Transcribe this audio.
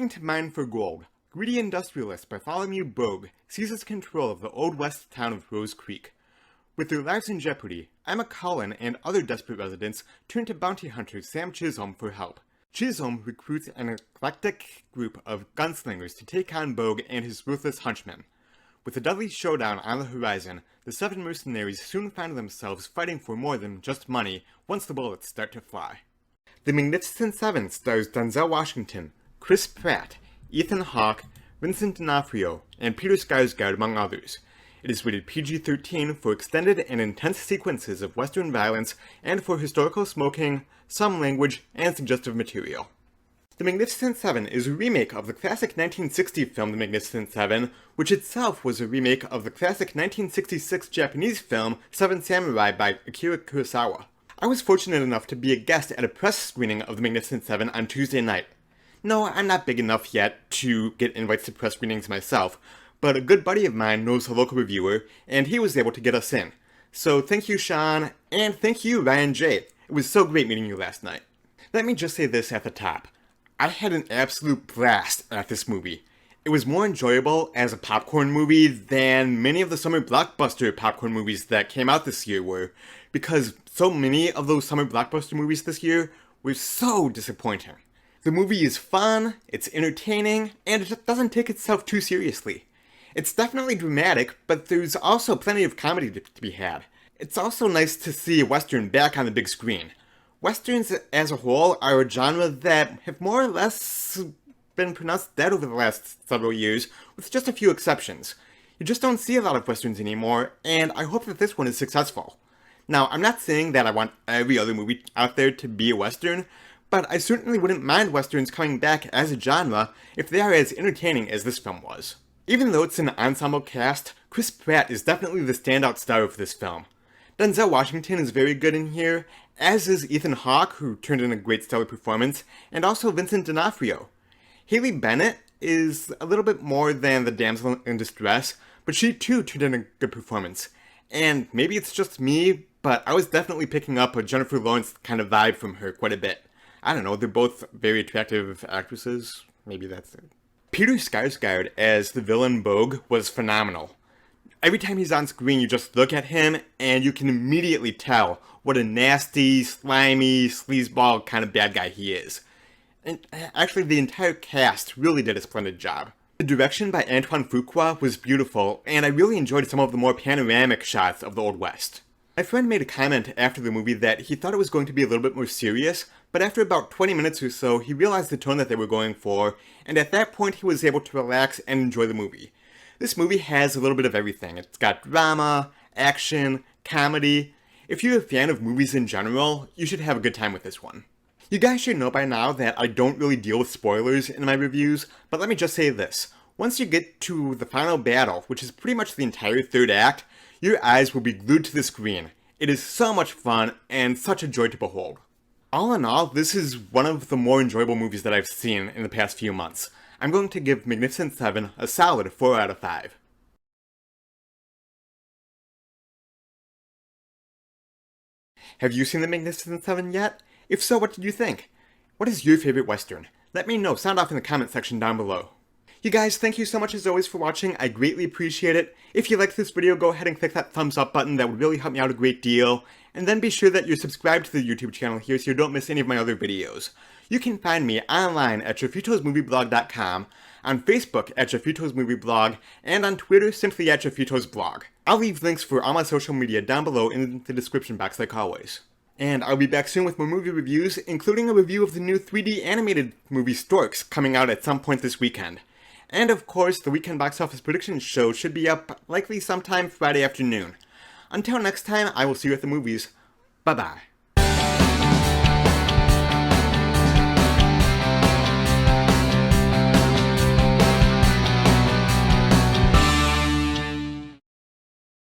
Leaving to mine for gold, greedy industrialist Bartholomew Bogue seizes control of the Old West town of Rose Creek. With their lives in jeopardy, Emma Cullen and other desperate residents turn to bounty hunter Sam Chisholm for help. Chisholm recruits an eclectic group of gunslingers to take on Bogue and his ruthless hunchmen. With a deadly showdown on the horizon, the 7 mercenaries soon find themselves fighting for more than just money once the bullets start to fly. The Magnificent Seven stars Denzel Washington, Chris Pratt, Ethan Hawke, Vincent D'Onofrio, and Peter Sarsgaard, among others. It is rated PG-13 for extended and intense sequences of Western violence and for historical smoking, some language, and suggestive material. The Magnificent Seven is a remake of the classic 1960 film The Magnificent Seven, which itself was a remake of the classic 1966 Japanese film Seven Samurai by Akira Kurosawa. I was fortunate enough to be a guest at a press screening of The Magnificent Seven on Tuesday night. No, I'm not big enough yet to get invites to press screenings myself, but a good buddy of mine knows a local reviewer, and he was able to get us in. So thank you, Sean, and thank you, Ryan J. It was so great meeting you last night. Let me just say this at the top. I had an absolute blast at this movie. It was more enjoyable as a popcorn movie than many of the summer blockbuster popcorn movies that came out this year were, because so many of those summer blockbuster movies this year were so disappointing. The movie is fun, it's entertaining, and it just doesn't take itself too seriously. It's definitely dramatic, but there's also plenty of comedy to be had. It's also nice to see a Western back on the big screen. Westerns as a whole are a genre that have more or less been pronounced dead over the last several years, with just a few exceptions. You just don't see a lot of Westerns anymore, and I hope that this one is successful. Now, I'm not saying that I want every other movie out there to be a Western, but I certainly wouldn't mind Westerns coming back as a genre if they are as entertaining as this film was. Even though it's an ensemble cast, Chris Pratt is definitely the standout star of this film. Denzel Washington is very good in here, as is Ethan Hawke, who turned in a great stellar performance, and also Vincent D'Onofrio. Haley Bennett is a little bit more than the damsel in distress, but she too turned in a good performance. And maybe it's just me, but I was definitely picking up a Jennifer Lawrence kind of vibe from her quite a bit. I don't know, they're both very attractive actresses. Maybe that's it. Peter Sarsgaard as the villain Bogue was phenomenal. Every time he's on screen, you just look at him and you can immediately tell what a nasty, slimy, sleazeball kind of bad guy he is. And actually, the entire cast really did a splendid job. The direction by Antoine Fuqua was beautiful, and I really enjoyed some of the more panoramic shots of the Old West. My friend made a comment after the movie that he thought it was going to be a little bit more serious, but after about 20 minutes or so, he realized the tone that they were going for, and at that point he was able to relax and enjoy the movie. This movie has a little bit of everything. It's got drama, action, comedy. If you're a fan of movies in general, you should have a good time with this one. You guys should know by now that I don't really deal with spoilers in my reviews, but let me just say this. Once you get to the final battle, which is pretty much the entire third act, your eyes will be glued to the screen. It is so much fun and such a joy to behold. All in all, this is one of the more enjoyable movies that I've seen in the past few months. I'm going to give Magnificent Seven a solid 4 out of 5. Have you seen The Magnificent Seven yet? If so, what did you think? What is your favorite Western? Let me know, sound off in the comment section down below. You guys, thank you so much as always for watching, I greatly appreciate it. If you liked this video, go ahead and click that thumbs up button, that would really help me out a great deal. And then be sure that you're subscribed to the YouTube channel here so you don't miss any of my other videos. You can find me online at jeffitosmovieblog.com, on Facebook at jeffitosmovieblog, and on Twitter simply at jeffitosblog. I'll leave links for all my social media down below in the description box like always. And I'll be back soon with more movie reviews, including a review of the new 3D animated movie Storks coming out at some point this weekend. And of course, the weekend box office predictions show should be up likely sometime Friday afternoon. Until next time, I will see you at the movies. Bye-bye.